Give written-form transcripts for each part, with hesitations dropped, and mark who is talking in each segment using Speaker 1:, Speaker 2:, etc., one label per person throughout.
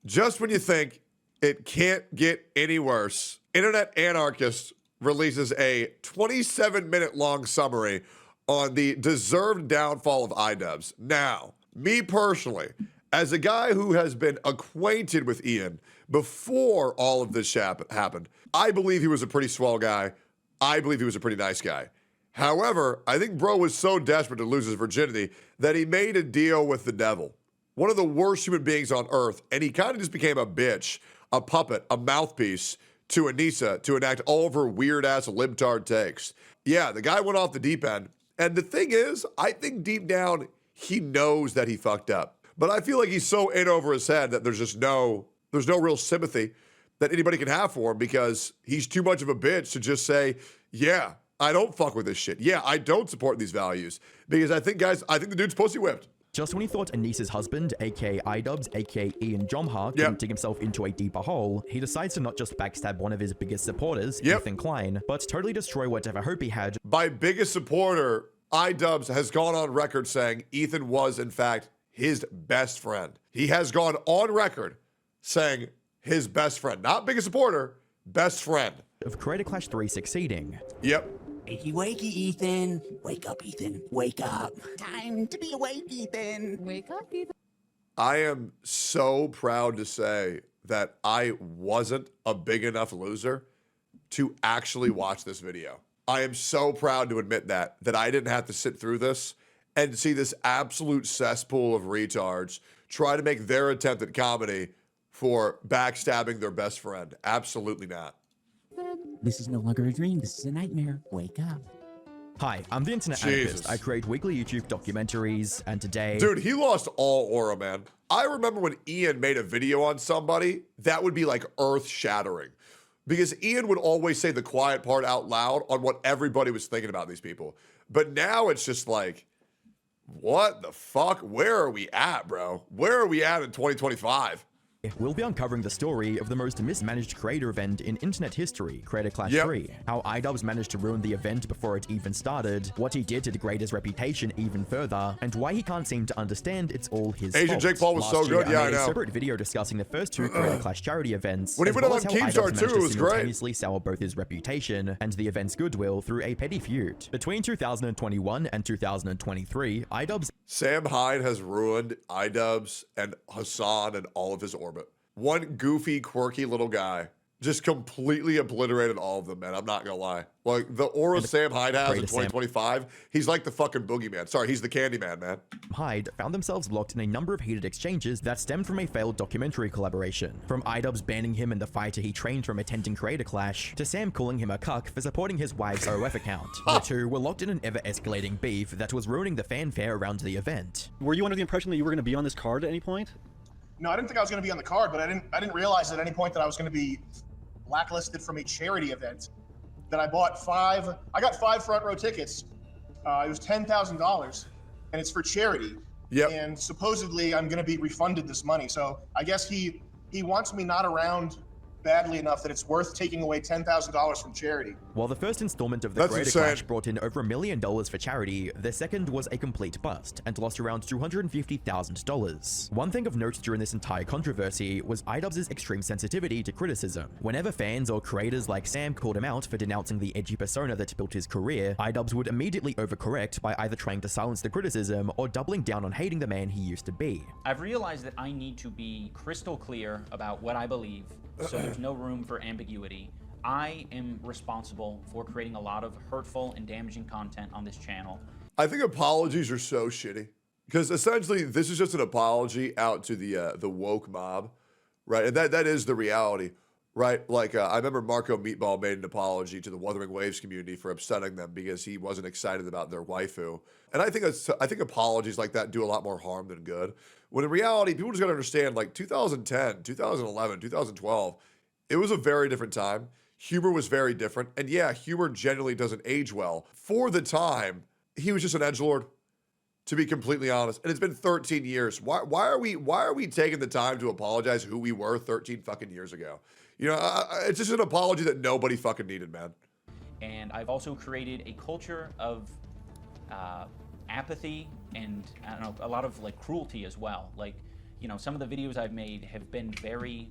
Speaker 1: Just when you think it can't get any worse, Internet Anarchist releases a 27-minute long summary on the deserved downfall of Idubbbz. Now, me personally, as a guy who has been acquainted with Ian before all of this happened, I believe he was a pretty swell guy. I believe he was a pretty nice guy. However, I think bro was so desperate to lose his virginity that he made a deal with the devil, one of the worst human beings on earth, and he kind of just became a bitch, a puppet, a mouthpiece to Anissa to enact all of her weird-ass libtard takes. Yeah, the guy went off the deep end, and the thing is, I think deep down, he knows that he fucked up. But I feel like he's so in over his head that there's no real sympathy that anybody can have for him because he's too much of a bitch to just say, yeah, I don't fuck with this shit. Yeah, I don't support these values. Because I think the dude's pussy whipped.
Speaker 2: Just when he thought Anissa's husband, aka Idubbbz, aka Ian Jomha, couldn't dig himself into a deeper hole, he decides to not just backstab one of his biggest supporters, Ethan Klein, but totally destroy whatever hope he had.
Speaker 1: By biggest supporter, Idubbbz has gone on record saying Ethan was, in fact, his best friend. He has gone on record saying his best friend. Not biggest supporter, best friend.
Speaker 2: Of Creator Clash 3 succeeding.
Speaker 1: Yep.
Speaker 3: Wakey, wakey, Ethan. Wake up, Ethan. Wake up. Time to be awake, Ethan.
Speaker 4: Wake up, Ethan.
Speaker 1: I am so proud to say that I wasn't a big enough loser to actually watch this video. I am so proud to admit that I didn't have to sit through this and see this absolute cesspool of retards try to make their attempt at comedy for backstabbing their best friend. Absolutely not.
Speaker 3: This is no longer a dream. This is a nightmare. Wake up.
Speaker 2: Hi, I'm the Internet Anarchist. I create weekly YouTube documentaries, and today...
Speaker 1: Dude, he lost all aura, man. I remember when Ian made a video on somebody, that would be like earth-shattering. Because Ian would always say the quiet part out loud on what everybody was thinking about these people. But now it's just like, what the fuck? Where are we at, bro? Where are we at in 2025?
Speaker 2: We'll be uncovering the story of the most mismanaged creator event in internet history, Creator Clash 3. How Idubbbz managed to ruin the event before it even started, what he did to degrade his reputation even further, and why he can't seem to understand it's all his fault.
Speaker 1: Agent Jake Paul was so good, yeah, I know.
Speaker 2: I made a separate video discussing the first two Creator Clash charity events,
Speaker 1: when he went on Keemstar too, it was great.
Speaker 2: Simultaneously sour both his reputation and the event's goodwill through a petty feud. Between 2021 and 2023, Idubbbz...
Speaker 1: Sam Hyde has ruined Idubbbz and Hassan and all of his orbit. One goofy, quirky little guy just completely obliterated all of them, man. I'm not gonna lie. Like, the aura Sam Hyde has in 2025, he's like the fucking boogeyman. Sorry, he's the Candyman, man.
Speaker 2: Hyde found themselves locked in a number of heated exchanges that stemmed from a failed documentary collaboration. From Idubbbz banning him and the fighter he trained from attending Creator Clash, to Sam calling him a cuck for supporting his wife's OF account. The two were locked in an ever-escalating beef that was ruining the fanfare around the event.
Speaker 5: Were you under the impression that you were going to be on this card at any point?
Speaker 6: No, I didn't think I was going to be on the card, but I didn't realize at any point that I was going to be blacklisted from a charity event. That I got 5 front row tickets. It was $10,000, and it's for charity.
Speaker 1: Yep.
Speaker 6: And supposedly I'm going to be refunded this money. So I guess he wants me not around badly enough that it's worth taking away $10,000 from charity.
Speaker 2: While the first installment of the Creator Clash brought in over $1 million for charity, the second was a complete bust and lost around $250,000. One thing of note during this entire controversy was Idubbbz's extreme sensitivity to criticism. Whenever fans or creators like Sam called him out for denouncing the edgy persona that built his career, Idubbbz would immediately overcorrect by either trying to silence the criticism or doubling down on hating the man he used to be.
Speaker 7: I've realized that I need to be crystal clear about what I believe, so there's no room for ambiguity. I am responsible for creating a lot of hurtful and damaging content on this channel.
Speaker 1: I think apologies are so shitty because essentially this is just an apology out to the woke mob, right? And that is the reality, right? Like I remember Marco Meatball made an apology to the Wuthering Waves community for upsetting them because he wasn't excited about their waifu. And I think apologies like that do a lot more harm than good. When in reality, people just gotta understand, like 2010, 2011, 2012, it was a very different time. Humor was very different. And yeah, humor generally doesn't age well. For the time, he was just an edgelord, to be completely honest. And it's been 13 years. Why are we taking the time to apologize who we were 13 fucking years ago? You know, it's just an apology that nobody fucking needed, man.
Speaker 7: And I've also created a culture of apathy and, I don't know, a lot of like cruelty as well. Like, you know, some of the videos I've made have been very,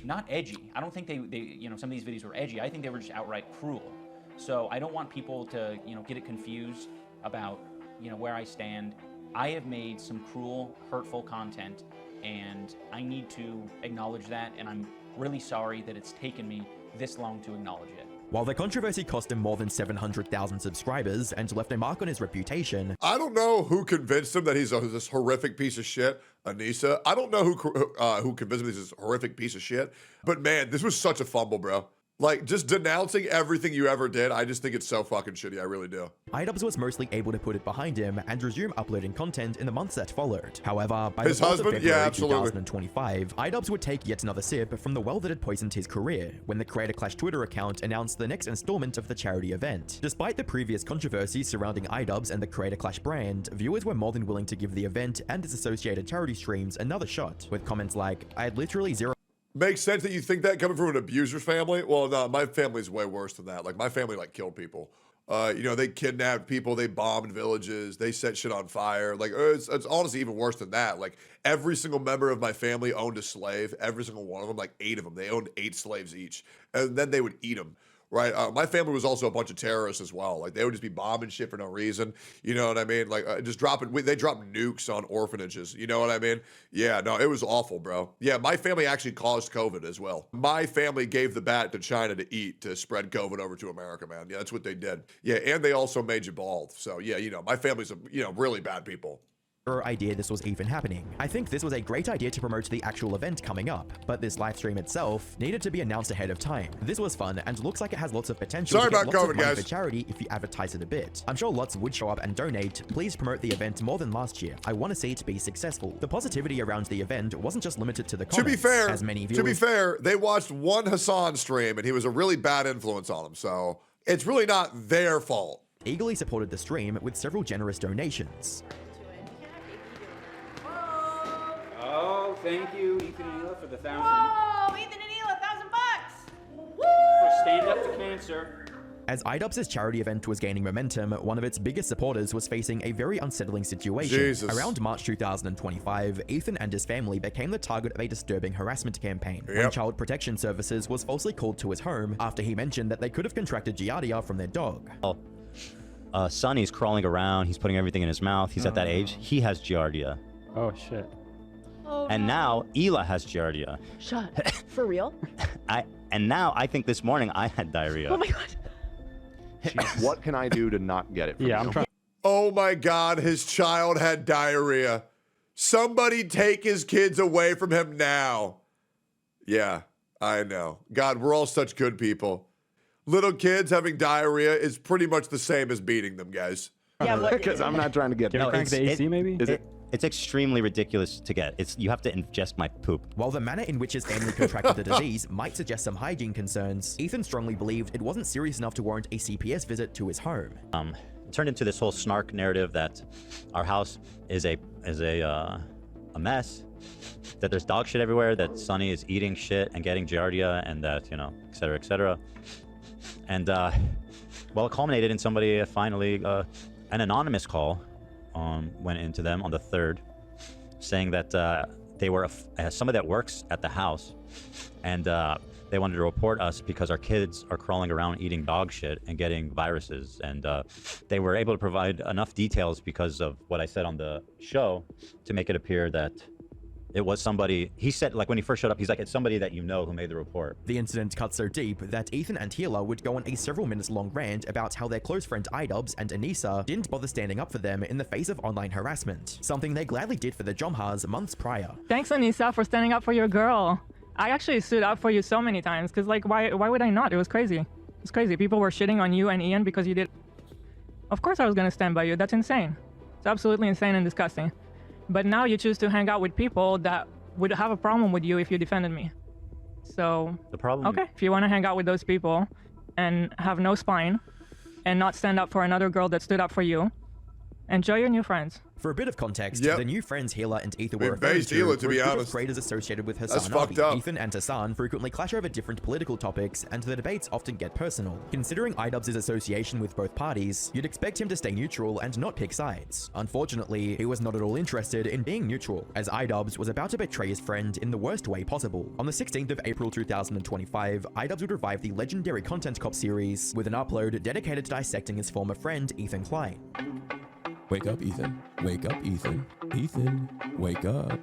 Speaker 7: not edgy. I don't think they you know, some of these videos were edgy. I think they were just outright cruel. So I don't want people to, you know, get it confused about, you know, where I stand. I have made some cruel, hurtful content, and I need to acknowledge that, and I'm really sorry that it's taken me this long to acknowledge it.
Speaker 2: While the controversy cost him more than 700,000 subscribers and left a mark on his reputation,
Speaker 1: I don't know who convinced him that he's this horrific piece of shit, Anissa. I don't know who convinced him he's this horrific piece of shit. But man, this was such a fumble, bro. Like, just denouncing everything you ever did, I just think it's so fucking shitty. I really do.
Speaker 2: Idubbbz was mostly able to put it behind him and resume uploading content in the months that followed. However, by
Speaker 1: His
Speaker 2: the 4th of
Speaker 1: husband?
Speaker 2: February
Speaker 1: Yeah, absolutely.
Speaker 2: 2025, Idubbbz would take yet another sip from the well that had poisoned his career when the Creator Clash Twitter account announced the next installment of the charity event. Despite the previous controversy surrounding Idubbbz and the Creator Clash brand, viewers were more than willing to give the event and its associated charity streams another shot, with comments like, "I had literally zero."
Speaker 1: Makes sense that you think that coming from an abuser family. Well, no, my family's way worse than that. Like, my family, like, killed people. You know, they kidnapped people, they bombed villages, they set shit on fire. Like, it's honestly even worse than that. Like, every single member of my family owned a slave. Every single one of them, like 8 of them. They owned 8 slaves each. And then they would eat them. Right, my family was also a bunch of terrorists as well. Like, they would just be bombing shit for no reason. You know what I mean? Like, just dropping. They dropped nukes on orphanages. You know what I mean? Yeah, no, it was awful, bro. Yeah, my family actually caused COVID as well. My family gave the bat to China to eat to spread COVID over to America, man. Yeah, that's what they did. Yeah, and they also made you bald. So yeah, you know, my family's really bad people.
Speaker 2: Idea this was even happening. I think this was a great idea to promote the actual event coming up, but this live stream itself needed to be announced ahead of time. This was fun and looks like it has lots of potential
Speaker 1: Sorry
Speaker 2: to get
Speaker 1: about
Speaker 2: lots
Speaker 1: COVID,
Speaker 2: of money
Speaker 1: guys.
Speaker 2: for charity if you advertise it a bit. I'm sure lots would show up and donate. Please promote the event more than last year. I want to see it be successful. The positivity around the event wasn't just limited to the comments.
Speaker 1: To be fair, they watched one Hassan stream and he was a really bad influence on them. So it's really not their fault.
Speaker 2: Eagerly supported the stream with several generous donations.
Speaker 4: Oh, thank you, Ethan and Hila, for the 1,000.
Speaker 8: Whoa, Ethan and Hila, $1,000.
Speaker 4: For Stand Up to Cancer.
Speaker 2: As Idubbbz's charity event was gaining momentum, one of its biggest supporters was facing a very unsettling situation.
Speaker 1: Jesus.
Speaker 2: Around March 2025, Ethan and his family became the target of a disturbing harassment campaign when Child Protection Services was falsely called to his home after he mentioned that they could have contracted Giardia from their dog.
Speaker 9: Sonny's crawling around, he's putting everything in his mouth, he's at that age, he has Giardia.
Speaker 5: Oh, shit.
Speaker 8: Oh,
Speaker 9: And now Hila has Giardia.
Speaker 8: Shut. For real?
Speaker 9: And now I think this morning I had diarrhea.
Speaker 8: Oh my god.
Speaker 10: What can I do to not get it from
Speaker 5: Yeah,
Speaker 10: you?
Speaker 5: I'm trying.
Speaker 1: Oh my God, his child had diarrhea. Somebody take his kids away from him now. Yeah, I know. God, we're all such good people. Little kids having diarrhea is pretty much the same as beating them, guys.
Speaker 8: Yeah, what?
Speaker 10: Because I'm not trying to get
Speaker 5: Can we crank the AC, maybe?
Speaker 9: It's extremely ridiculous to get. You have to ingest my poop.
Speaker 2: While the manner in which his family contracted the disease might suggest some hygiene concerns, Ethan strongly believed it wasn't serious enough to warrant a CPS visit to his home.
Speaker 9: It turned into this whole snark narrative that our house is a mess, that there's dog shit everywhere, that Sonny is eating shit and getting Giardia, and that, you know, et cetera, et cetera. And well, it culminated in somebody finally an anonymous call went into them on the 3rd, saying that they were somebody that works at the house, and they wanted to report us because our kids are crawling around eating dog shit and getting viruses. And they were able to provide enough details because of what I said on the show to make it appear that it was somebody. He said, like, when he first showed up, he's like, it's somebody that you know who made the report.
Speaker 2: The incident cut so deep that Ethan and Hila would go on a several minutes long rant about how their close friend Idubbbz and Anissa didn't bother standing up for them in the face of online harassment, something they gladly did for the Jomhas months prior.
Speaker 11: Thanks, Anissa, for standing up for your girl. I actually stood up for you so many times, because, like, why would I not? It was crazy. It's crazy. People were shitting on you and Ian because you did. Of course I was going to stand by you. That's insane. It's absolutely insane and disgusting. But now you choose to hang out with people that would have a problem with you if you defended me. So,
Speaker 9: The problem.
Speaker 11: okay, if you want to hang out with those people and have no spine and not stand up for another girl that stood up for you, enjoy your new friends.
Speaker 2: For a bit of context,
Speaker 1: Yep.
Speaker 2: the new friends Hila and Ethan
Speaker 1: We
Speaker 2: were referring
Speaker 1: based
Speaker 2: to
Speaker 1: Hila,
Speaker 2: were
Speaker 1: to
Speaker 2: a
Speaker 1: be
Speaker 2: group of
Speaker 1: honest.
Speaker 2: creators associated with
Speaker 1: That's
Speaker 2: Hassan
Speaker 1: fucked
Speaker 2: Abi.
Speaker 1: up.
Speaker 2: Ethan and Hassan frequently clash over different political topics, and the debates often get personal. Considering Idubbbz' association with both parties, you'd expect him to stay neutral and not pick sides. Unfortunately, he was not at all interested in being neutral, as Idubbbz was about to betray his friend in the worst way possible. On the 16th of April 2025, Idubbbz would revive the legendary Content Cop series with an upload dedicated to dissecting his former friend Ethan Klein.
Speaker 12: Wake up, Ethan. Wake up, Ethan. Ethan, wake up.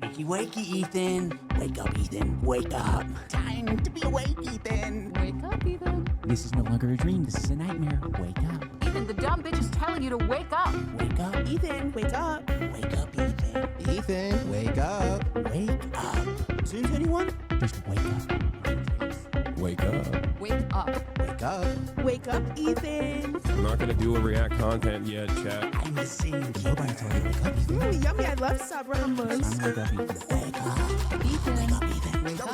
Speaker 3: Wakey, wakey, Ethan. Wake up, Ethan. Wake up. Time to be awake, Ethan.
Speaker 8: Wake up, Ethan.
Speaker 3: This is no longer a dream. This is a nightmare. Wake up.
Speaker 8: Ethan, the dumb bitch is telling you to wake up.
Speaker 3: Wake up, Ethan. Wake up. Wake up, Ethan.
Speaker 12: Ethan, wake up.
Speaker 3: Wake up. Since anyone, just wake up.
Speaker 12: Wake up.
Speaker 8: Wake up.
Speaker 3: Wake up. Wake up, Ethan.
Speaker 12: I'm not gonna do a React content yet, chat.
Speaker 3: I'm listening. Nobody told you to wake up, Ethan.
Speaker 8: Yummy, I love Sabra hummus.
Speaker 3: Son, wake up, Ethan. Wake up.
Speaker 8: Ethan,
Speaker 3: Wake up, Ethan.
Speaker 8: wake up.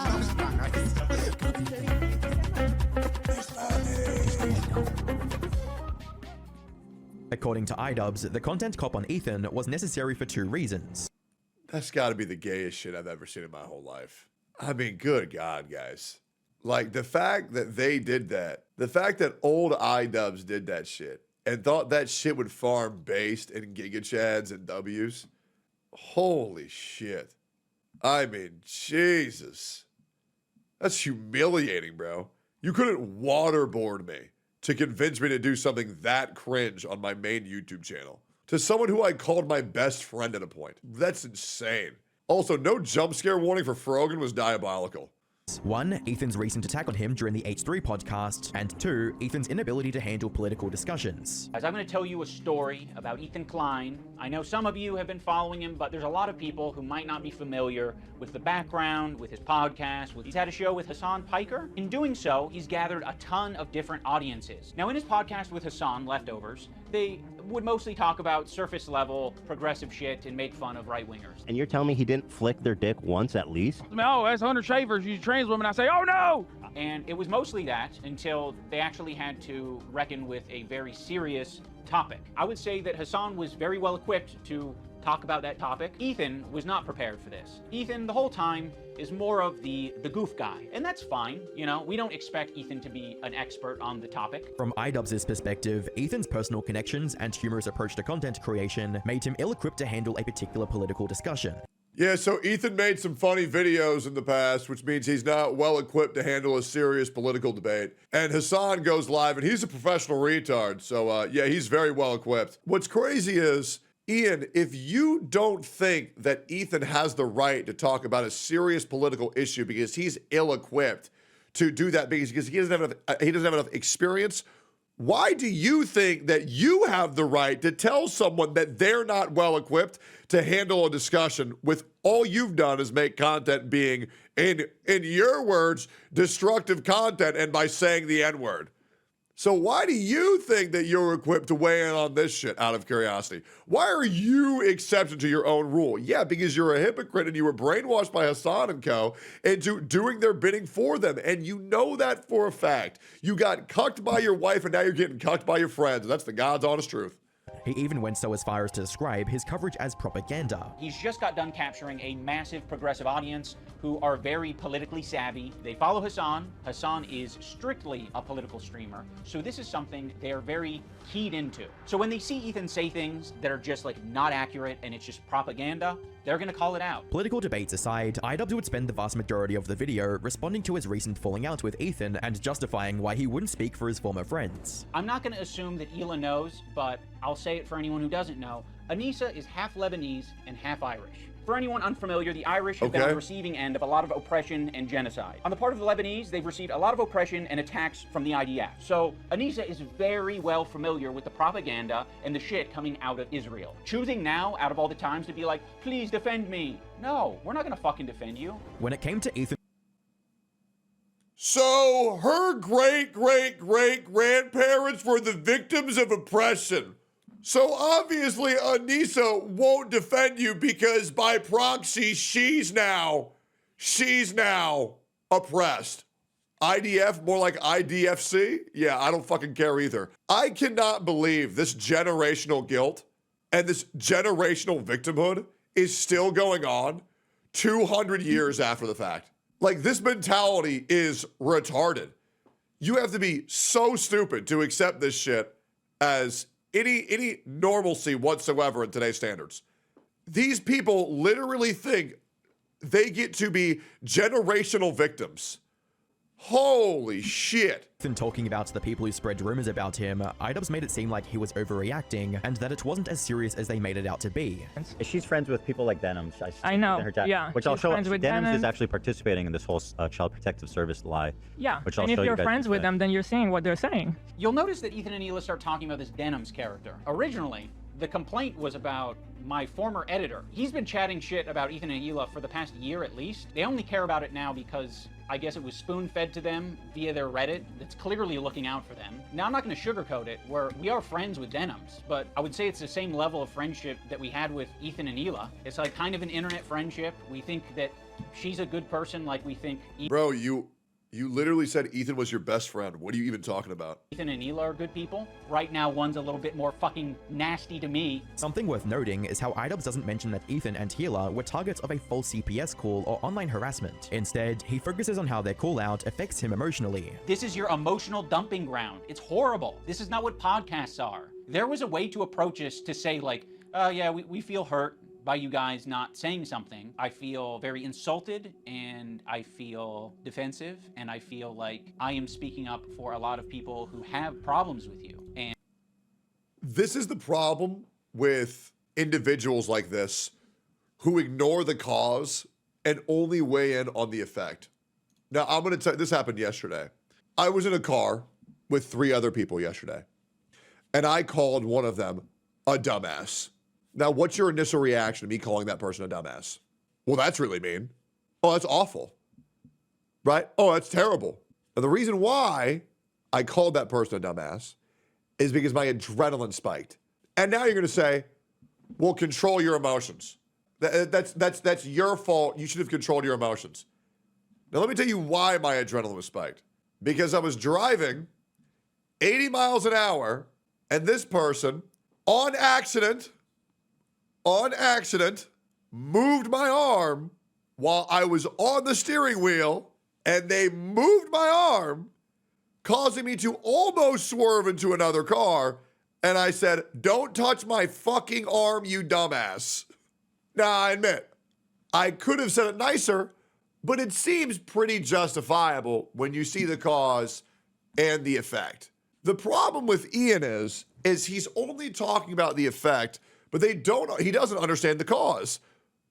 Speaker 3: Wake up, Ethan.
Speaker 2: According to Idubbbz, the Content Cop on Ethan was necessary for two reasons.
Speaker 1: That's got to be the gayest shit I've ever seen in my whole life. I mean, good God, guys. Like, the fact that they did that, the fact that old Idubbbz did that shit and thought that shit would farm based in Giga Chads and W's. Holy shit. I mean, Jesus. That's humiliating, bro. You couldn't waterboard me to convince me to do something that cringe on my main YouTube channel. To someone who I called my best friend at a point. That's insane. Also, no jump scare warning for Frogan was diabolical.
Speaker 2: 1. Ethan's recent attack on him during the H3 podcast, and 2. Ethan's inability to handle political discussions.
Speaker 7: As I'm going to tell you a story about Ethan Klein. I know some of you have been following him, but there's a lot of people who might not be familiar with the background, with his podcast. He's had a show with Hassan Piker. In doing so, he's gathered a ton of different audiences. Now, in his podcast with Hassan, Leftovers, they would mostly talk about surface level progressive shit and make fun of right-wingers.
Speaker 9: And you're telling me he didn't flick their dick once at least?
Speaker 4: Oh, that's 100 Shavers. You trans women. I say, oh no!
Speaker 7: And it was mostly that until they actually had to reckon with a very serious topic. I would say that Hassan was very well equipped to talk about that topic. Ethan was not prepared for this. Ethan, the whole time, is more of the goof guy. And that's fine, you know, we don't expect Ethan to be an expert on the topic.
Speaker 2: From Idubbbz' perspective, Ethan's personal connections and humorous approach to content creation made him ill-equipped to handle a particular political discussion.
Speaker 1: Yeah, so Ethan made some funny videos in the past, which means he's not well equipped to handle a serious political debate. And Hassan goes live, and he's a professional retard. So, yeah, he's very well equipped. What's crazy is, Ian, if you don't think that Ethan has the right to talk about a serious political issue because he's ill-equipped to do that because he doesn't have enough experience, why do you think that you have the right to tell someone that they're not well equipped to handle a discussion with all you've done is make content being, in your words, destructive content and by saying the N-word? So why do you think that you're equipped to weigh in on this shit out of curiosity? Why are you exception to your own rule? Yeah, because you're a hypocrite and you were brainwashed by Hassan and co. into doing their bidding for them. And you know that for a fact. You got cucked by your wife and now you're getting cucked by your friends. And that's the God's honest truth.
Speaker 2: He even went so as far as to describe his coverage as propaganda.
Speaker 7: He's just got done capturing a massive progressive audience who are very politically savvy. They follow Hassan. Hassan is strictly a political streamer. So this is something they are very keyed into. So when they see Ethan say things that are just like not accurate and it's just propaganda, they're gonna call it out.
Speaker 2: Political debates aside, Idubbbz would spend the vast majority of the video responding to his recent falling out with Ethan and justifying why he wouldn't speak for his former friends.
Speaker 7: I'm not gonna assume that Hila knows, but I'll say it for anyone who doesn't know. Anissa is half Lebanese and half Irish. For anyone unfamiliar, the Irish have been on the receiving end of a lot of oppression and genocide. On the part of the Lebanese, they've received a lot of oppression and attacks from the IDF. So Anissa is very well familiar with the propaganda and the shit coming out of Israel. Choosing now, out of all the times, to be like, please defend me. No, we're not gonna fucking defend you.
Speaker 2: When it came to Ethan...
Speaker 1: So her great-great-great-grandparents were the victims of oppression. So obviously Anissa won't defend you because by proxy, she's now oppressed. IDF, more like IDFC? Yeah, I don't fucking care either. I cannot believe this generational guilt And this generational victimhood is still going on 200 years after the fact. Like, this mentality is retarded. You have to be so stupid to accept this shit as any normalcy whatsoever in today's standards. These people literally think they get to be generational victims. Holy shit.
Speaker 2: In talking about the people who spread rumors about him, Idubbbz made it seem like he was overreacting and that it wasn't as serious as they made it out to be.
Speaker 9: She's friends with people like Denham.
Speaker 11: I know, yeah.
Speaker 9: Which I'll show. Denham is
Speaker 11: Denham.
Speaker 9: actually participating in this whole Child Protective Service lie.
Speaker 11: Yeah,
Speaker 9: which I'll
Speaker 11: and if
Speaker 9: show you
Speaker 11: you're
Speaker 9: guys
Speaker 11: friends with them, then you're seeing what they're saying.
Speaker 7: You'll notice that Ethan and Hila start talking about this Denham's character. Originally, the complaint was about my former editor. He's been chatting shit about Ethan and Hila for the past year at least. They only care about it now because I guess it was spoon-fed to them via their Reddit that's clearly looking out for them. Now, I'm not going to sugarcoat it, we are friends with Denhams, but I would say it's the same level of friendship that we had with Ethan and Hila. It's like kind of an internet friendship. We think that she's a good person like we think...
Speaker 1: Bro, you literally said Ethan was your best friend. What are you even talking about?
Speaker 7: Ethan and Hila are good people. Right now, one's a little bit more fucking nasty to me.
Speaker 2: Something worth noting is how Idubbbz doesn't mention that Ethan and Hila were targets of a false CPS call or online harassment. Instead, he focuses on how their call out affects him emotionally.
Speaker 7: This is your emotional dumping ground. It's horrible. This is not what podcasts are. There was a way to approach us to say like, yeah, we feel hurt by you guys not saying something. I feel very insulted and I feel defensive and I feel like I am speaking up for a lot of people who have problems with you. And
Speaker 1: this is the problem with individuals like this who ignore the cause and only weigh in on the effect. Now, I'm going to tell you, this happened yesterday. I was in a car with 3 other people yesterday, and I called one of them a dumbass. Now, what's your initial reaction to me calling that person a dumbass? Well, that's really mean. Oh, that's awful. Right? Oh, that's terrible. And the reason why I called that person a dumbass is because my adrenaline spiked. And now you're going to say, well, control your emotions. That's your fault. You should have controlled your emotions. Now, let me tell you why my adrenaline was spiked. Because I was driving 80 miles an hour, and this person, on accident, moved my arm while I was on the steering wheel, and they moved my arm, causing me to almost swerve into another car, and I said, don't touch my fucking arm, you dumbass. Now, I admit, I could have said it nicer, but it seems pretty justifiable when you see the cause and the effect. The problem with Ian is he's only talking about the effect, but he doesn't understand the cause.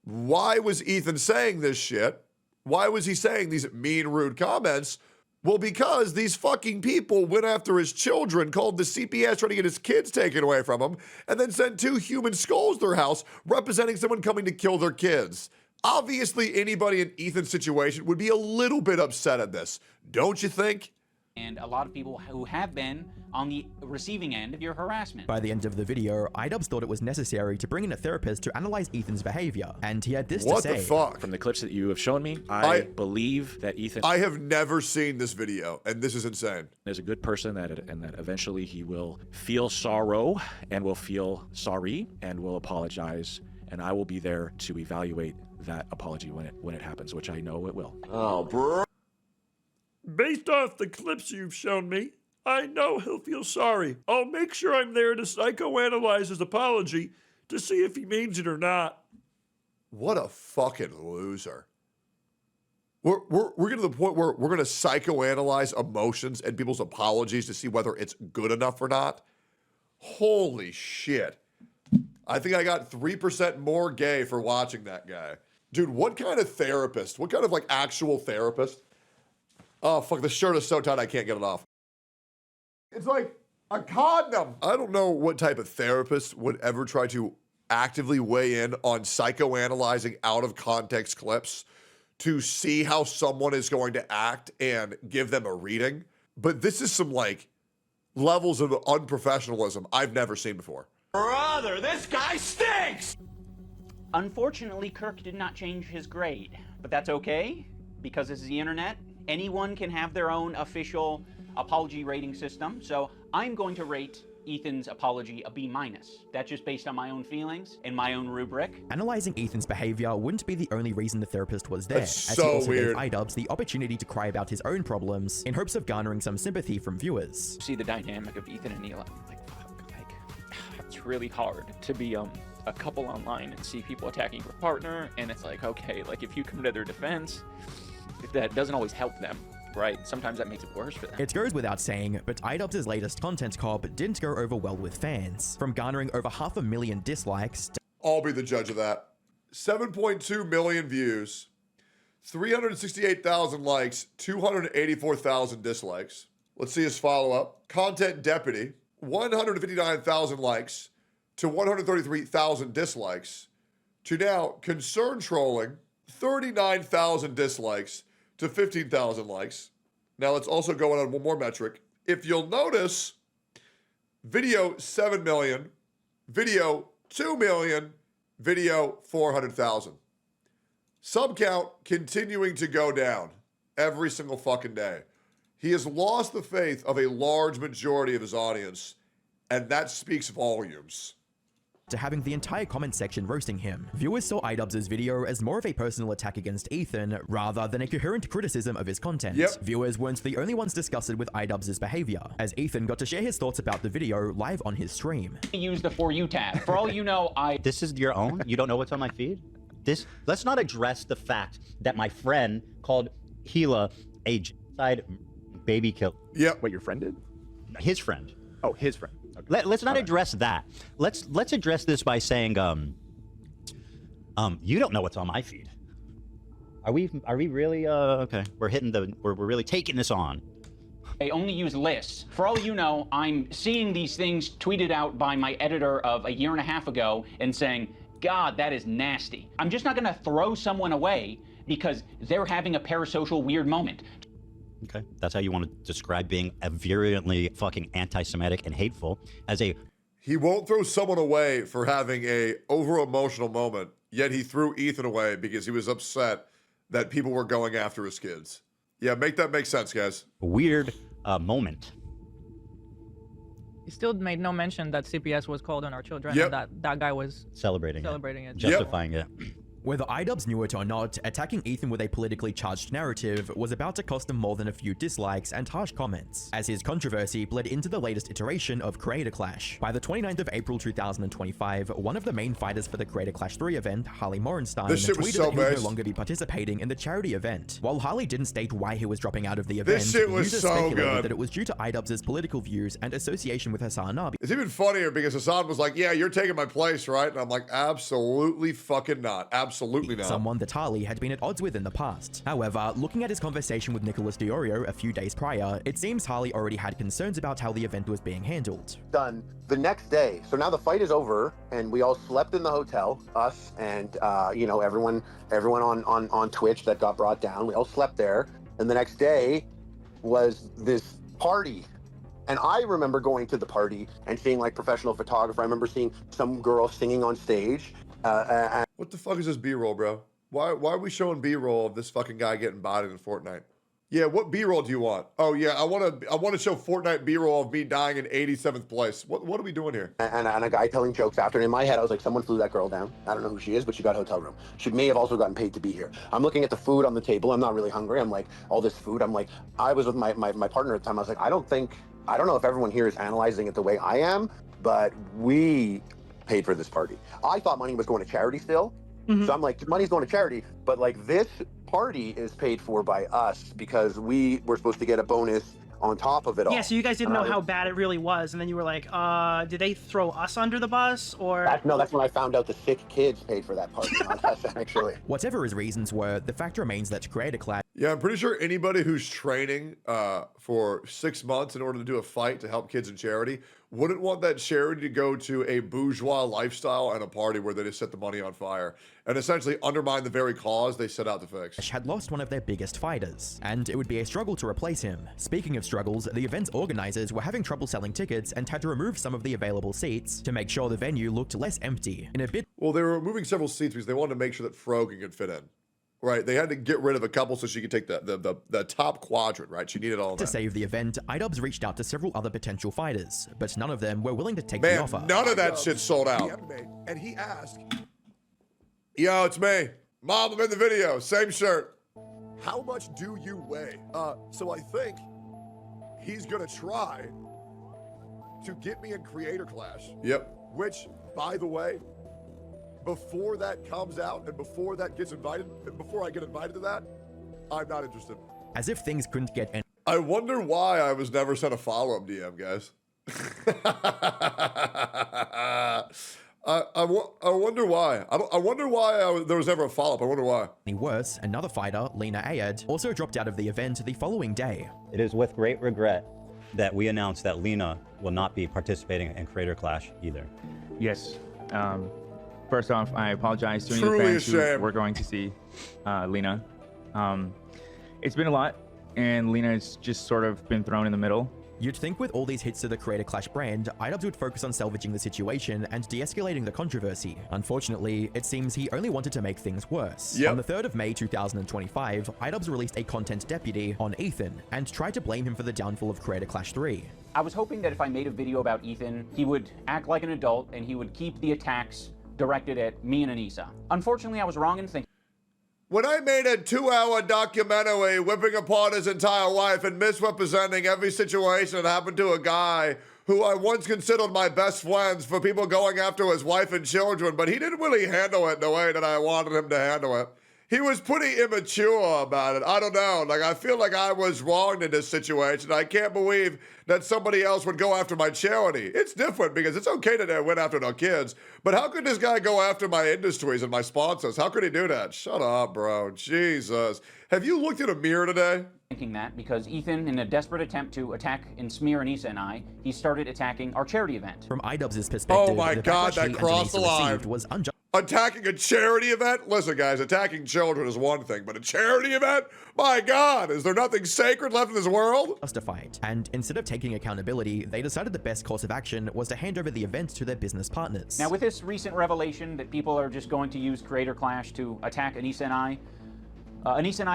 Speaker 1: Why was Ethan saying this shit? Why was he saying these mean, rude comments? Well, because these fucking people went after his children, called the CPS trying to get his kids taken away from him, and then sent 2 human skulls to their house representing someone coming to kill their kids. Obviously, anybody in Ethan's situation would be a little bit upset at this, don't you think?
Speaker 7: And a lot of people who have been on the receiving end of your harassment.
Speaker 2: By the end of the video, Idubbbz thought it was necessary to bring in a therapist to analyze Ethan's behavior, and he had this to say.
Speaker 1: What the fuck?
Speaker 13: From the clips that you have shown me, I believe that Ethan...
Speaker 1: I have never seen this video, and this is insane.
Speaker 13: ...is a good person, and that eventually he will feel sorrow, and will feel sorry, and will apologize, and I will be there to evaluate that apology when it happens, which I know it will.
Speaker 1: Oh, bro.
Speaker 14: Based off the clips you've shown me, I know he'll feel sorry. I'll make sure I'm there to psychoanalyze his apology to see if he means it or not.
Speaker 1: What a fucking loser. We're getting to the point where we're going to psychoanalyze emotions and people's apologies to see whether it's good enough or not. Holy shit. I think I got 3% more gay for watching that guy. Dude, what kind of therapist? What kind of like actual therapist? Oh, fuck, the shirt is so tight I can't get it off. It's like a condom. I don't know what type of therapist would ever try to actively weigh in on psychoanalyzing out of context clips to see how someone is going to act and give them a reading. But this is some like levels of unprofessionalism I've never seen before.
Speaker 3: Brother, this guy stinks!
Speaker 7: Unfortunately, Kirk did not change his grade, but that's okay because this is the internet. Anyone can have their own official apology rating system, so I'm going to rate Ethan's apology a B-. That's just based on my own feelings and my own rubric.
Speaker 2: Analyzing Ethan's behavior wouldn't be the only reason the therapist was there,
Speaker 1: That's
Speaker 2: as
Speaker 1: so
Speaker 2: he also
Speaker 1: weird.
Speaker 2: gave Idubbbz the opportunity to cry about his own problems in hopes of garnering some sympathy from viewers.
Speaker 15: See the dynamic of Ethan and Neil, like, fuck, like, it's really hard to be a couple online and see people attacking your partner, and it's like, okay, like, if you come to their defense, that doesn't always help them. Right, sometimes that makes it worse for them.
Speaker 2: It goes without saying, but Idubbbz's latest content cop didn't go over well with fans, from garnering over 500,000 dislikes to
Speaker 1: I'll be the judge of that. 7.2 million views, 368,000 likes, 284,000 dislikes. Let's see his follow-up. Content Deputy, 159,000 likes to 133,000 dislikes, to now Concern Trolling, 39,000 dislikes to 15,000 likes. Now let's also go on one more metric. If you'll notice, video 7 million, video 2 million, video 400,000. Sub count continuing to go down every single fucking day. He has lost the faith of a large majority of his audience, and that speaks volumes.
Speaker 2: to having the entire comment section roasting him. Viewers saw Idubbbz's video as more of a personal attack against Ethan rather than a coherent criticism of his content. Viewers weren't the only ones disgusted with Idubbbz's behavior, as Ethan got to share his thoughts about the video live on his stream.
Speaker 7: Use the For You tab. For all you know,
Speaker 9: This is your own? You don't know what's on my feed? Let's not address the fact that my friend called Gila a genocide baby kill.
Speaker 10: Yep. What your friend did?
Speaker 9: His friend.
Speaker 10: Oh, his friend. Okay.
Speaker 9: Let's not address that. Let's address this by saying, you don't know what's on my feed. Are we really okay? We're really taking this on.
Speaker 7: I only use lists. For all you know, I'm seeing these things tweeted out by my editor of a year and a half ago and saying, God, that is nasty. I'm just not gonna throw someone away because they're having a parasocial weird moment.
Speaker 9: Okay, that's how you want to describe being a virulently fucking anti-Semitic and hateful as a...
Speaker 1: He won't throw someone away for having a over-emotional moment, yet he threw Ethan away because he was upset that people were going after his kids. Yeah, make that make sense, guys.
Speaker 9: Weird moment.
Speaker 11: He still made no mention that CPS was called on our children and that guy was
Speaker 9: celebrating
Speaker 11: it.
Speaker 9: Justifying it.
Speaker 2: Whether Idubbbz knew it or not, attacking Ethan with a politically charged narrative was about to cost him more than a few dislikes and harsh comments, as his controversy bled into the latest iteration of Creator Clash. By the 29th of April 2025, one of the main fighters for the Creator Clash 3 event, Harley Morenstein, tweeted that he would no longer be participating in the charity event. While Harley didn't state why he was dropping out of the event, users speculated that it was due to Idubbbz's political views and association with Hassan Nabi.
Speaker 1: It's even funnier because Hassan was like, yeah, you're taking my place, right? And I'm like, absolutely fucking not. Absolutely not.
Speaker 2: Someone that Harley had been at odds with in the past. However, looking at his conversation with Nicholas Diorio a few days prior, it seems Harley already had concerns about how the event was being handled.
Speaker 16: Done the next day. So now the fight is over, and we all slept in the hotel, us and you know, everyone on Twitch that got brought down. We all slept there, and the next day was this party. And I remember going to the party and seeing like professional photographer. I remember seeing some girl singing on stage.
Speaker 1: What the fuck is this B-roll, bro? Why are we showing B-roll of this fucking guy getting bodied in Fortnite? Yeah, what B-roll do you want? Oh yeah, I want to show Fortnite B-roll of me dying in 87th place. What are we doing here?
Speaker 16: And a guy telling jokes after. And in my head, I was like, someone flew that girl down. I don't know who she is, but she got a hotel room. She may have also gotten paid to be here. I'm looking at the food on the table. I'm not really hungry. I'm like, all this food. I'm like, I was with my partner at the time. I was like, I don't know if everyone here is analyzing it the way I am, but we paid for this party. I thought money was going to charity still. So I'm like, money's going to charity, but like this party is paid for by us because we were supposed to get a bonus on top of it all.
Speaker 17: Yeah, so you guys didn't know how bad it really was, and then you were like, did they throw us under the bus, or?
Speaker 16: That's when I found out the sick kids paid for that party, not us, actually.
Speaker 2: Whatever his reasons were, the fact remains that Creator Clash...
Speaker 1: Yeah, I'm pretty sure anybody who's training for 6 months in order to do a fight to help kids in charity wouldn't want that charity to go to a bourgeois lifestyle and a party where they just set the money on fire and essentially undermine the very cause they set out to fix.
Speaker 2: Had lost one of their biggest fighters, and it would be a struggle to replace him. Speaking of struggles, the event's organizers were having trouble selling tickets and had to remove some of the available seats to make sure the venue looked less empty. In a bit...
Speaker 1: Well, they were removing several seats because they wanted to make sure that Frogan could fit in. right? They had to get rid of a couple so she could take the top quadrant, right? She needed all
Speaker 2: To
Speaker 1: that.
Speaker 2: save the event, Idubbbz reached out to several other potential fighters, but none of them were willing to take
Speaker 1: Man,
Speaker 2: the offer.
Speaker 1: none of that shit sold out. And he asked, yo, it's me. Mom, I'm in the video. Same shirt. How much do you weigh? So I think he's gonna try to get me in Creator Clash. Yep. Which, by the way, before that comes out and before that gets invited, and before I get invited to that, I'm not interested.
Speaker 2: As if things couldn't get any
Speaker 1: I wonder why I was never sent a follow-up DM, guys. I wonder why. I wonder why there was never a follow-up. I wonder why.
Speaker 2: worse, another fighter, Lena Ayed, also dropped out of the event the following day.
Speaker 9: It is with great regret that we announced that Lena will not be participating in Creator Clash either.
Speaker 4: Yes. First off, I apologize to any
Speaker 1: Truly
Speaker 4: of the fans
Speaker 1: a
Speaker 4: who
Speaker 1: shame.
Speaker 4: were going to see Lena. It's been a lot, and Lena's just sort of been thrown in the middle.
Speaker 2: You'd think with all these hits to the Creator Clash brand, Idubbbz would focus on salvaging the situation and de-escalating the controversy. Unfortunately, it seems he only wanted to make things worse.
Speaker 1: Yep.
Speaker 2: On the 3rd of May 2025, Idubbbz released a content deputy on Ethan and tried to blame him for the downfall of Creator Clash 3.
Speaker 7: I was hoping that if I made a video about Ethan, he would act like an adult and he would keep the attacks directed at me and Anissa. Unfortunately, I was wrong in thinking.
Speaker 1: When I made a 2-hour documentary whipping apart his entire life and misrepresenting every situation that happened to a guy who I once considered my best friends for people going after his wife and children, but he didn't really handle it the way that I wanted him to handle it. He was pretty immature about it. I don't know. Like, I feel like I was wronged in this situation. I can't believe that somebody else would go after my charity. It's different because it's okay that they went after their kids, but how could this guy go after my industries and my sponsors? How could he do that? Shut up, bro. Jesus. Have you looked in a mirror today?
Speaker 7: Thinking that because Ethan, in a desperate attempt to attack and smear Anissa and I, he started attacking our charity event.
Speaker 2: From Idubbbz's perspective,
Speaker 1: Oh my
Speaker 2: the
Speaker 1: God,
Speaker 2: backlash
Speaker 1: that
Speaker 2: he and
Speaker 1: crossed the
Speaker 2: Anissa
Speaker 1: line.
Speaker 2: received was unjust.
Speaker 1: Attacking a charity event? Listen, guys, attacking children is one thing, but a charity event? My God, is there nothing sacred left in this world?
Speaker 2: Justified. And instead of taking accountability, they decided the best course of action was to hand over the event to their business partners.
Speaker 7: Now, with this recent revelation that people are just going to use Creator Clash to attack Anissa and I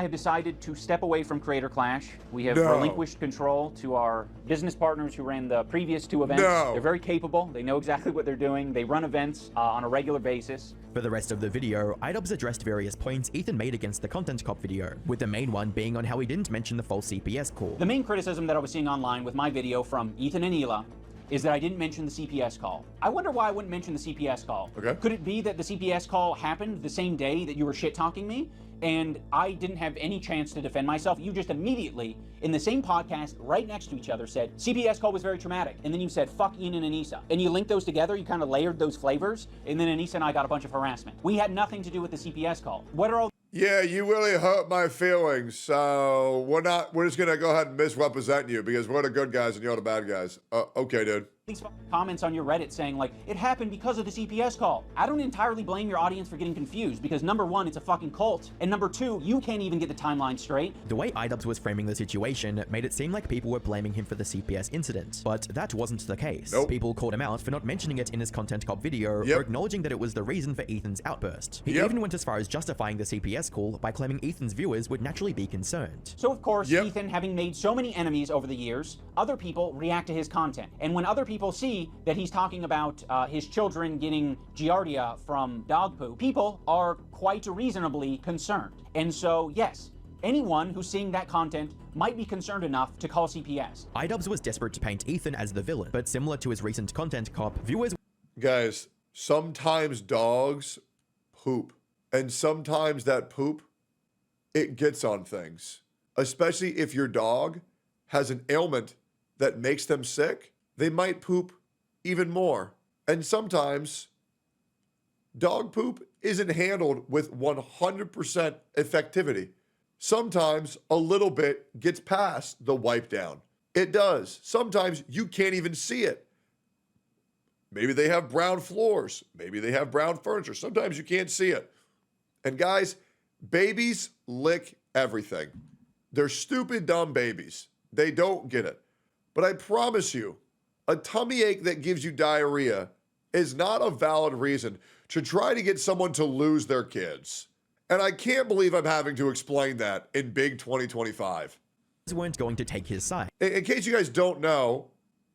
Speaker 7: have decided to step away from Creator Clash. We have relinquished control to our business partners who ran the previous 2 events. They're very capable. They know exactly what they're doing. They run events on a regular basis.
Speaker 2: For the rest of the video, Idubbbz addressed various points Ethan made against the Content Cop video, with the main one being on how he didn't mention the false CPS call.
Speaker 7: The main criticism that I was seeing online with my video from Ethan and Hila is that I didn't mention the CPS call. I wonder why I wouldn't mention the CPS call.
Speaker 1: Okay.
Speaker 7: Could it be that the CPS call happened the same day that you were shit-talking me? And I didn't have any chance to defend myself. You just immediately, in the same podcast, right next to each other, said, CPS call was very traumatic. And then you said, fuck Ian and Anissa. And you linked those together, you kind of layered those flavors, and then Anissa and I got a bunch of harassment. We had nothing to do with the CPS call. What are all
Speaker 1: Yeah, you really hurt my feelings, so we're just gonna go ahead and misrepresent you because we're the good guys and you're the bad guys. Okay, dude.
Speaker 7: these comments on your Reddit saying like, it happened because of the CPS call? I don't entirely blame your audience for getting confused because number one, it's a fucking cult, and number two, you can't even get the timeline straight.
Speaker 2: The way Idubbbz was framing the situation made it seem like people were blaming him for the CPS incident, but that wasn't the case.
Speaker 1: Nope.
Speaker 2: People called him out for not mentioning it in his Content Cop video or acknowledging that it was the reason for Ethan's outburst. He even went as far as justifying the CPS call by claiming Ethan's viewers would naturally be concerned.
Speaker 7: So of course, Ethan, having made so many enemies over the years, other people react to his content. And when other people see that he's talking about his children getting giardia from dog poo, people are quite reasonably concerned. And so, yes, anyone who's seeing that content might be concerned enough to call CPS.
Speaker 2: Idubbbz was desperate to paint Ethan as the villain, but similar to his recent Content Cop, viewers...
Speaker 1: Guys, sometimes dogs poop. And sometimes that poop, it gets on things. Especially if your dog has an ailment that makes them sick, they might poop even more. And sometimes dog poop isn't handled with 100% effectivity. Sometimes a little bit gets past the wipe down. It does. Sometimes you can't even see it. Maybe they have brown floors. Maybe they have brown furniture. Sometimes you can't see it. And guys, babies lick everything. They're stupid, dumb babies. They don't get it. But I promise you, a tummy ache that gives you diarrhea is not a valid reason to try to get someone to lose their kids. And I can't believe I'm having to explain that in big 2025.
Speaker 2: Weren't going to take his side.
Speaker 1: In case you guys don't know,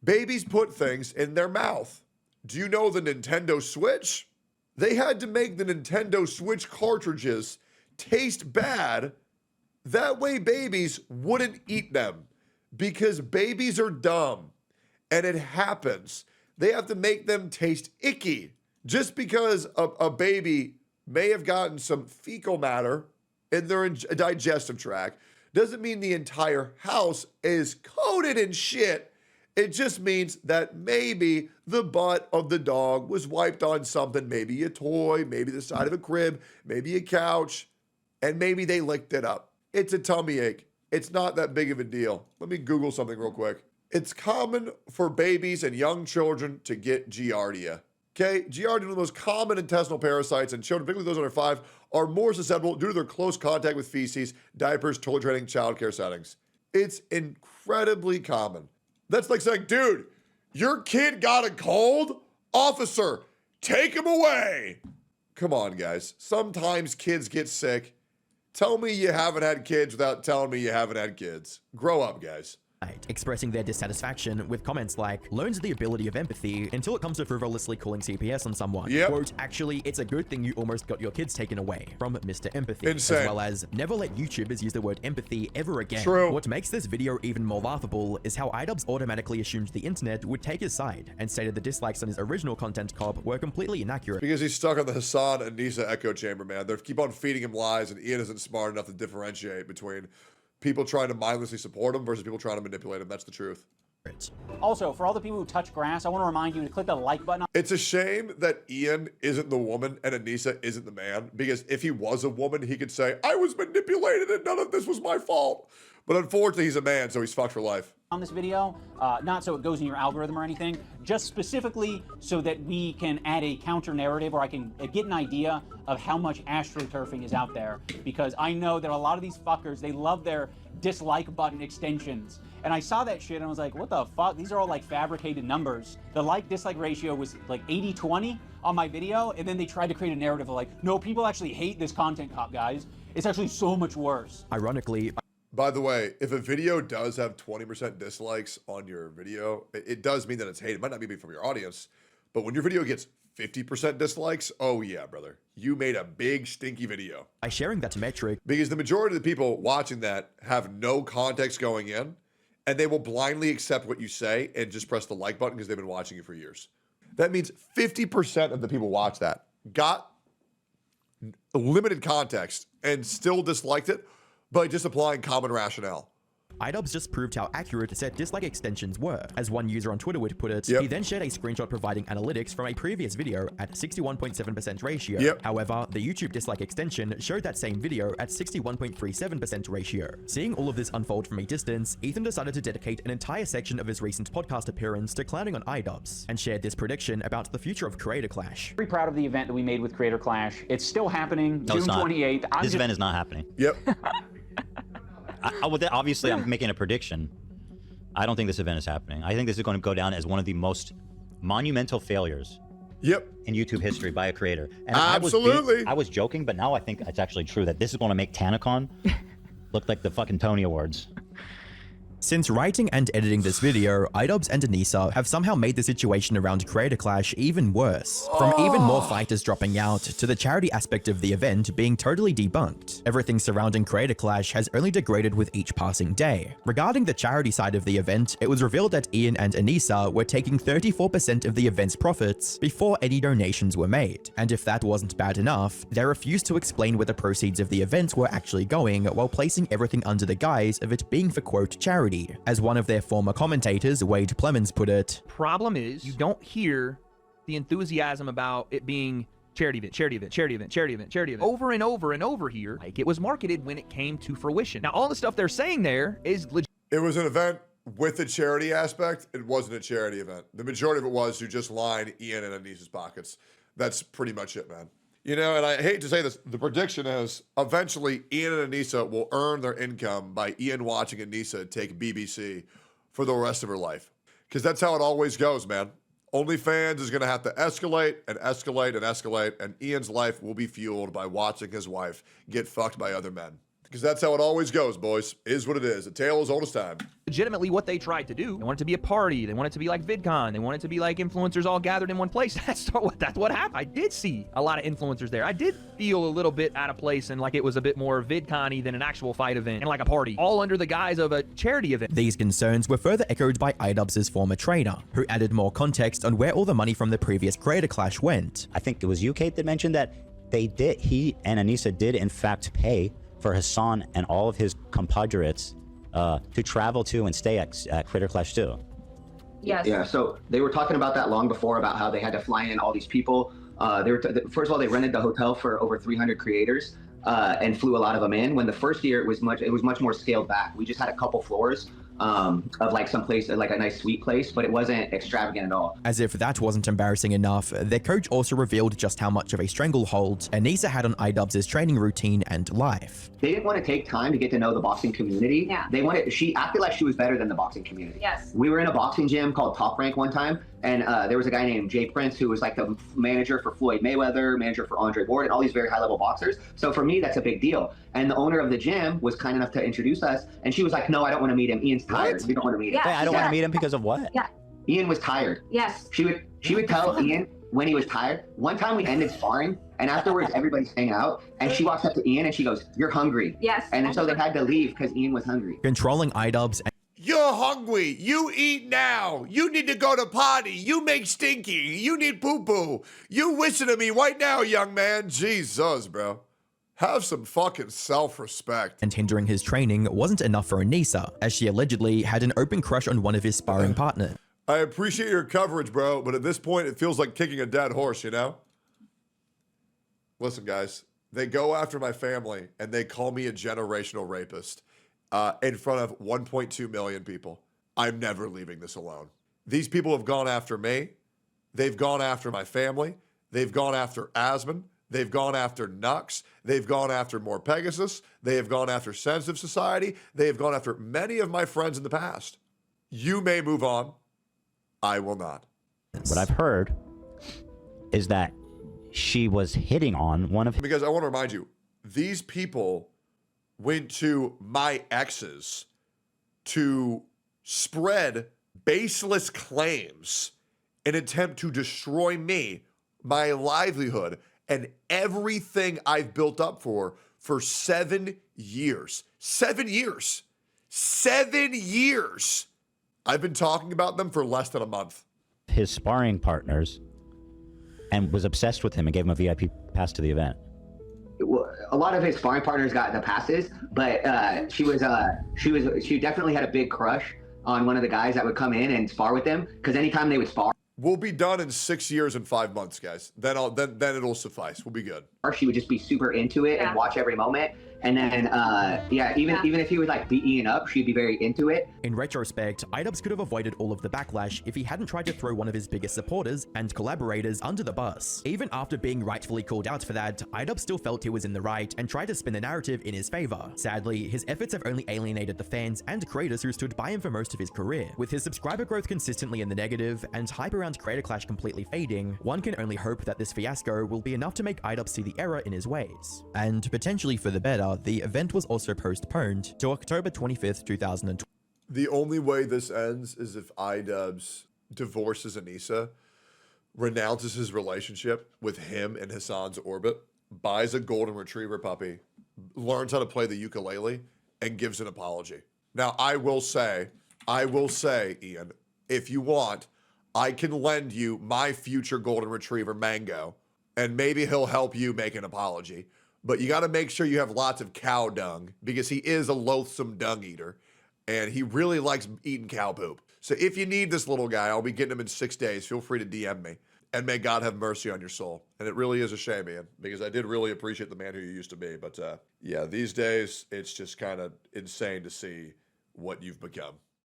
Speaker 1: babies put things in their mouth. Do you know the Nintendo Switch? They had to make the Nintendo Switch cartridges taste bad. That way babies wouldn't eat them, because babies are dumb and it happens. They have to make them taste icky. Just because a baby may have gotten some fecal matter in their digestive tract doesn't mean the entire house is coated in shit. It just means that maybe the butt of the dog was wiped on something, maybe a toy, maybe the side of a crib, maybe a couch, and maybe they licked it up. It's a tummy ache. It's not that big of a deal. Let me Google something real quick. It's common for babies and young children to get Giardia. Okay, Giardia, one of the most common intestinal parasites, and children, particularly those under 5, are more susceptible due to their close contact with feces, diapers, toilet training, childcare settings. It's incredibly common. That's like saying, dude, your kid got a cold? Officer, take him away. Come on, guys. Sometimes kids get sick. Tell me you haven't had kids without telling me you haven't had kids. Grow up, guys.
Speaker 2: Expressing their dissatisfaction with comments like, learns the ability of empathy until it comes to frivolously calling CPS on someone.
Speaker 1: Yep.
Speaker 2: Quote, actually, it's a good thing you almost got your kids taken away, from Mr. Empathy.
Speaker 1: Insane.
Speaker 2: As well as, never let YouTubers use the word empathy ever again.
Speaker 1: True.
Speaker 2: What makes this video even more laughable is how Idubbbz automatically assumed the internet would take his side and stated the dislikes on his original content cob were completely inaccurate.
Speaker 1: Because he's stuck on the Hassan and Nisa echo chamber, man. They keep on feeding him lies, and Ian isn't smart enough to differentiate between people trying to mindlessly support him versus people trying to manipulate him. That's the truth.
Speaker 7: Also, for all the people who touch grass, I want to remind you to click the like button.
Speaker 1: It's a shame that Ian isn't the woman and Anissa isn't the man, because if he was a woman, he could say, I was manipulated and none of this was my fault. But unfortunately, he's a man, so he's fucked for life.
Speaker 7: On this video, not so it goes in your algorithm or anything, just specifically so that we can add a counter narrative, or I can get an idea of how much astroturfing is out there, because I know that a lot of these fuckers, they love their dislike button extensions. And I saw that shit and I was like, what the fuck? These are all like fabricated numbers. The like-dislike ratio was like 80-20 on my video, and then they tried to create a narrative of like, no, people actually hate this content cop, guys. It's actually so much worse.
Speaker 2: Ironically,
Speaker 1: by the way, if a video does have 20% dislikes on your video, it does mean that it's hate. It might not be from your audience, but when your video gets 50% dislikes, oh yeah, brother. You made a big stinky video.
Speaker 2: By sharing that metric,
Speaker 1: because the majority of the people watching that have no context going in, and they will blindly accept what you say and just press the like button because they've been watching you for years. That means 50% of the people watch that got limited context and still disliked it by just applying common rationale.
Speaker 2: Idubbbz just proved how accurate set dislike extensions were. As one user on Twitter would put it, he then shared a screenshot providing analytics from a previous video at 61.7% ratio. However, the YouTube dislike extension showed that same video at 61.37% ratio. Seeing all of this unfold from a distance, Ethan decided to dedicate an entire section of his recent podcast appearance to clowning on Idubbbz, and shared this prediction about the future of Creator Clash.
Speaker 7: Very proud of the event that we made with Creator Clash. It's still happening,
Speaker 9: No,
Speaker 7: June
Speaker 9: it's not.
Speaker 7: 28th.
Speaker 9: This event is not happening.
Speaker 1: Yep.
Speaker 9: Obviously, I'm making a prediction. I don't think this event is happening. I think this is going to go down as one of the most monumental failures in YouTube history by a creator. And
Speaker 1: Absolutely.
Speaker 9: I was joking, but now I think it's actually true that this is going to make TanaCon look like the fucking Tony Awards.
Speaker 2: Since writing and editing this video, Idubbbz and Anissa have somehow made the situation around Creator Clash even worse. From even more fighters dropping out, to the charity aspect of the event being totally debunked. Everything surrounding Creator Clash has only degraded with each passing day. Regarding the charity side of the event, it was revealed that Ian and Anissa were taking 34% of the event's profits before any donations were made. And if that wasn't bad enough, they refused to explain where the proceeds of the event were actually going, while placing everything under the guise of it being for quote charity. As one of their former commentators, Wade Plemons, put it,
Speaker 18: problem is you don't hear the enthusiasm about it being charity event, charity event, charity event, charity event, charity event, over and over and over here, like it was marketed when it came to fruition. Now, all the stuff they're saying there is legit.
Speaker 1: It was an event with a charity aspect. It wasn't a charity event. The majority of it was to just line Ian and Anissa's pockets. That's pretty much it, man. You know, and I hate to say this, the prediction is eventually Ian and Anissa will earn their income by Ian watching Anissa take BBC for the rest of her life. Because that's how it always goes, man. OnlyFans is going to have to escalate and escalate and escalate, and Ian's life will be fueled by watching his wife get fucked by other men. Because that's how it always goes, boys. Is what it is. A tale as old as time.
Speaker 18: Legitimately what they tried to do. They want it to be a party. They want it to be like VidCon. They want it to be like influencers all gathered in one place. That's what happened. I did see a lot of influencers there. I did feel a little bit out of place and like it was a bit more VidCon-y than an actual fight event and like a party, all under the guise of a charity event.
Speaker 2: These concerns were further echoed by Idubbbz's former trainer, who added more context on where all the money from the previous creator clash went.
Speaker 9: I think it was you, Kate, that mentioned that he and Anissa did in fact pay for Hassan and all of his compadres to travel to and stay at Critter Clash 2.
Speaker 16: Yes. Yeah, so they were talking about that long before, about how they had to fly in all these people. First of all, they rented the hotel for over 300 creators and flew a lot of them in. When the first year, it was much more scaled back. We just had a couple floors of like some place, like a nice suite place, but it wasn't extravagant at all.
Speaker 2: As if that wasn't embarrassing enough, their coach also revealed just how much of a stranglehold Anissa had on Idubbbz's training routine and life.
Speaker 16: They didn't want to take time to get to know the boxing community. Yeah. She acted like she was better than the boxing community. Yes. We were in a boxing gym called Top Rank one time, and there was a guy named Jay Prince who was like the manager for Floyd Mayweather, manager for Andre Ward, and all these very high-level boxers. So for me, that's a big deal. And the owner of the gym was kind enough to introduce us, and she was like, "No, I don't want to meet him. Ian's tired. We don't want to meet him."
Speaker 9: Yeah, I don't want to meet him because of what?
Speaker 16: Yeah. Ian was tired. Yes. She would tell Ian when he was tired. One time we ended sparring, and afterwards everybody's hanging out, and she walks up to Ian and she goes, "You're hungry." Yes. And then so they had to leave because Ian was hungry.
Speaker 2: Controlling Idubbbz.
Speaker 1: You're hungry. You eat now. You need to go to potty. You make stinky. You need poo-poo. You wishing at me right now, young man. Jesus, bro. Have some fucking self-respect.
Speaker 2: And hindering his training wasn't enough for Anissa, as she allegedly had an open crush on one of his sparring partners.
Speaker 1: I appreciate your coverage, bro, but at this point, it feels like kicking a dead horse, you know? Listen, guys, they go after my family, and they call me a generational rapist in front of 1.2 million people. I'm never leaving this alone. These people have gone after me. They've gone after my family. They've gone after Asmon. They've gone after Nux. They've gone after More Pegasus. They have gone after Sensitive Society. They have gone after many of my friends in the past. You may move on. I will not.
Speaker 9: What I've heard is that she was hitting on one of...
Speaker 1: Because I want to remind you, these people went to my exes to spread baseless claims in an attempt to destroy me, my livelihood, and everything I've built up for 7 years. 7 years. 7 years. I've been talking about them for less than a month.
Speaker 9: His sparring partners, and was obsessed with him and gave him a VIP pass to the event.
Speaker 16: A lot of his sparring partners got the passes, but she definitely had a big crush on one of the guys that would come in and spar with them, because anytime they would spar,
Speaker 1: we'll be done in 6 years and 5 months, guys. Then it'll suffice. We'll be good.
Speaker 16: She would just be super into it and watch every moment. And then, even if he would like beat Ian up, she'd be very into it.
Speaker 2: In retrospect, Idubbbz could have avoided all of the backlash if he hadn't tried to throw one of his biggest supporters and collaborators under the bus. Even after being rightfully called out for that, Idubbbz still felt he was in the right and tried to spin the narrative in his favor. Sadly, his efforts have only alienated the fans and creators who stood by him for most of his career. With his subscriber growth consistently in the negative and hype around Creator Clash completely fading, one can only hope that this fiasco will be enough to make Idubbbz see the error in his ways. And potentially for the better, the event was also postponed to October 25th, 2020.
Speaker 1: The only way this ends is if Idubbbz divorces Anissa, renounces his relationship with him and Hassan's orbit, buys a golden retriever puppy, learns how to play the ukulele, and gives an apology. Now, I will say, Ian, if you want, I can lend you my future golden retriever, Mango, and maybe he'll help you make an apology. But you got to make sure you have lots of cow dung, because he is a loathsome dung eater, and he really likes eating cow poop. So if you need this little guy, I'll be getting him in 6 days. Feel free to DM me. And may God have mercy on your soul. And it really is a shame, Ian, because I did really appreciate the man who you used to be. But yeah, these days, it's just kind of insane to see what you've become.